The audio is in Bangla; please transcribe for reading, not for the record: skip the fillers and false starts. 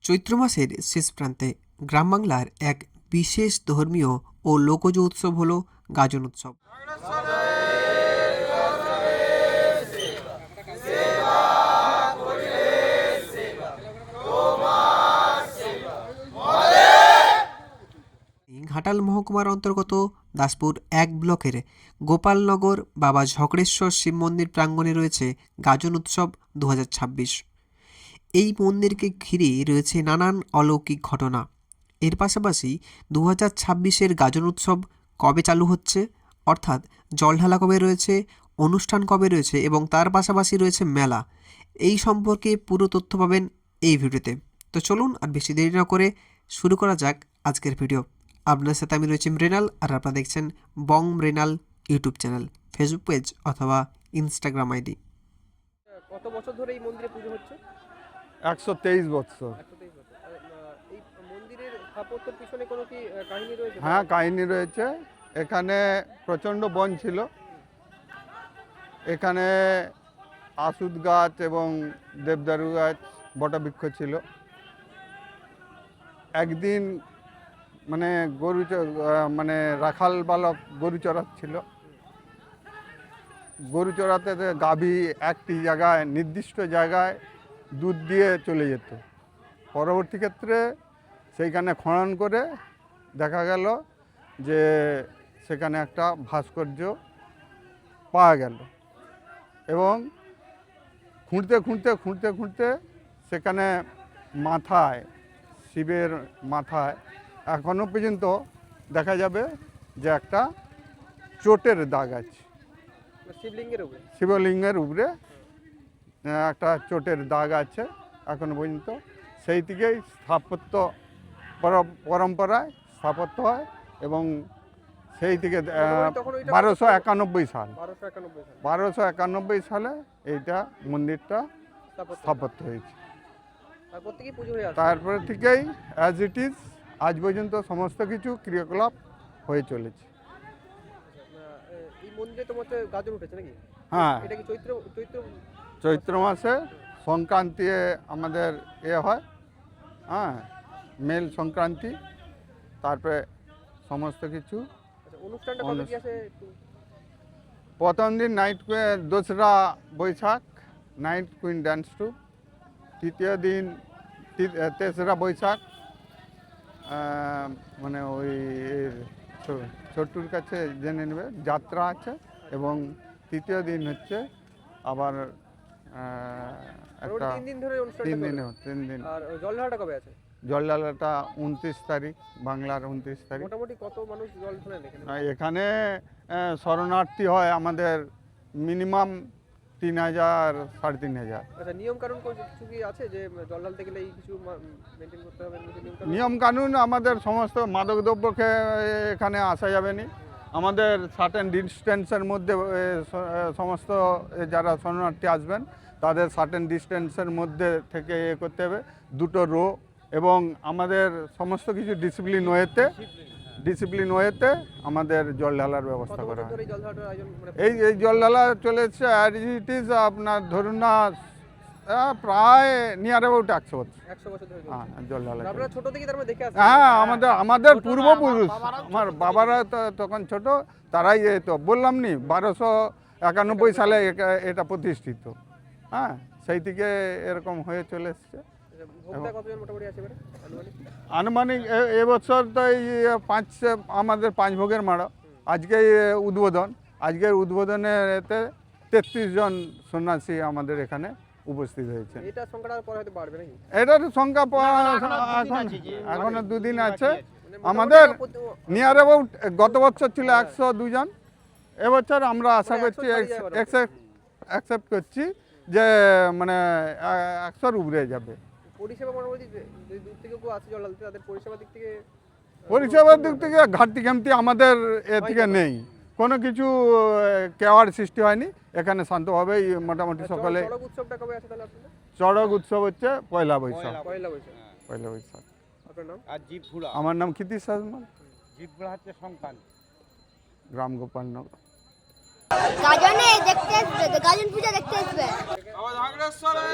চৈত্র মাসের শেষ প্রান্তে গ্রাম বাংলার এক বিশেষ ধর্মীয় ও লোকজ উৎসব হল গাজন উৎসব। ঘাটাল মহকুমার অন্তর্গত দাসপুর 1 ব্লকের গোপালনগর বাবা ঝকড়েশ্বর শিব মন্দির প্রাঙ্গণে রয়েছে গাজন উৎসব 2026। এই মন্দিরকে ঘিরে রয়েছে নানান অলৌকিক ঘটনা। এর পাশাপাশি 2026-এর গাজন উৎসব কবে চালু হচ্ছে, অর্থাৎ জলঢালা কবে রয়েছে, অনুষ্ঠান কবে রয়েছে এবং তার পাশাপাশি রয়েছে মেলা, এই সম্পর্কে পুরো তথ্য পাবেন এই ভিডিওতে। তো চলুন আর বেশি দেরি না করে শুরু করা যাক আজকের ভিডিও। আপনার সাথে আমি রয়েছি মৃণাল, আর আপনারা দেখছেন Bong Mrinal YouTube channel, Facebook page অথবা ইনস্টাগ্রাম আইডি। কত বছর ধরে এই মন্দিরে পুজো হচ্ছে? 123 বছর। 123 বছর। এই মন্দিরের স্থাপত্যের পিছনে কোনো কি কাহিনী রয়েছে? হ্যাঁ, কাহিনী রয়েছে। এখানে প্রচণ্ড বন ছিল। এখানে আসুদ গাছ এবং দেবদারু গাছ, বটবৃক্ষ ছিল। একদিন মানে রাখাল বালক গরু চড়াচ্ছিল। গরু চড়াতে গাভী একটি জায়গায়, নির্দিষ্ট জায়গায় দুধ দিয়ে চলে যেত। পরবর্তী ক্ষেত্রে সেইখানে খনন করে দেখা গেল যে সেখানে একটা ভাস্কর্য পাওয়া গেল এবং খুঁড়তে খুঁড়তে খুঁড়তে খুঁড়তে সেখানে মাথায়, শিবের মাথায় এখনও পর্যন্ত দেখা যাবে যে একটা চোটের দাগ আছে। শিবলিঙ্গের উপরে একটা চোটের দাগ আছে এখনো পর্যন্ত। সেই থেকেই স্থাপত্য পরম্পরায় স্থাপত্য হয় এবং সেই থেকে 1291 সালে এইটা মন্দিরটা স্থাপত্য হয়েছে। তারপরে থেকেই অ্যাজ ইট ইজ আজ পর্যন্ত সমস্ত কিছু ক্রিয়াকলাপ হয়ে চলেছে। এই মন্দিরে তোমার গাজন উঠেছে নাকি? হ্যাঁ, এটা কি চৈত্র মাসে সংক্রান্তি আমাদের হয়। হ্যাঁ, মেল সংক্রান্তি, তারপরে সমস্ত কিছু। অনুষ্ঠানটা কবে কি আছে? প্রথম দিন দোসরা বৈশাখ নাইট কুইন ডান্স ট্রুপ, তৃতীয় দিন তেসরা বৈশাখ মানে ওই ছোট্টুর কাছে জেনে নেবে যাত্রা আছে, এবং তৃতীয় দিন হচ্ছে আবার একটা 3 দিন। আর জলঢালাটা কবে আছে? জলঢালাটা 29 তারিখ, বাংলার 29 তারিখ। মোটামুটি কত মানুষ জল ঢালেন এখানে? শরণার্থী হয় আমাদের মিনিমাম 3000 3500। আচ্ছা, নিয়ম কানুন কিছু কি আছে যে জল ঢালতে গেলে এই কিছু মেনটেন করতে হবে? নিয়ম কানুন আমাদের সমস্ত মাদক দ্রব্যকে এখানে আসা যাবে না। আমাদের সার্টেন ডিস্টেন্সের মধ্যে সমস্ত যারা শরণার্থী আসবেন তাদের সার্টেন ডিস্টেন্সের মধ্যে থেকে করতে হবে, 2টো রো, এবং আমাদের সমস্ত কিছু ডিসিপ্লিন ওয়েতে আমাদের জল ঢালার ব্যবস্থা করা হয়। এই জল ঢালা চলেছে অ্যাজ ইট ইজ আপনার ধরুন না প্রায় নিয়ার অ্যাবাউট 100 বছর। হ্যাঁ, জল ঢালা। হ্যাঁ, আমাদের পূর্বপুরুষ, আমার বাবারা তখন ছোট, তারাই তো বললাম নি 1291 সালে এটা প্রতিষ্ঠিত। হ্যাঁ, সেই থেকে এরকম হয়ে চলে এসছে। আনুমানিক এবছর তো এই আমাদের 5 ভোগের মাড়া। আজকের উদ্বোধনের এতে 33 জন সন্ন্যাসী আমাদের এখানে উপস্থিত হয়েছে। এটার সংখ্যা এখনো 2 দিন আছে। আমাদের নিয়ার অ্যাবাউট গত বছর ছিল 102 জন। এবছর আমরা আশা করছি, অ্যাকসেপ্ট করছি যে মানে 100-র উপরে যাবে। পরিষেবার দিক থেকে ঘাটতি ঘামতি আমাদের এ থেকে নেই, কোনো কিছু কেওয়ার সৃষ্টি হয়নি। এখানে শান্তভাবেই মোটামুটি সকলে। চড়ক উৎসব হচ্ছে পয়লা বৈশাখ। আমার নাম ক্ষিতিশ সাজমান, গ্রাম গোপালনগর। গাজনে দেখতে আসবে, গাজন পূজা দেখতে আসবে। বাবা ঝাগড়েশ্বরে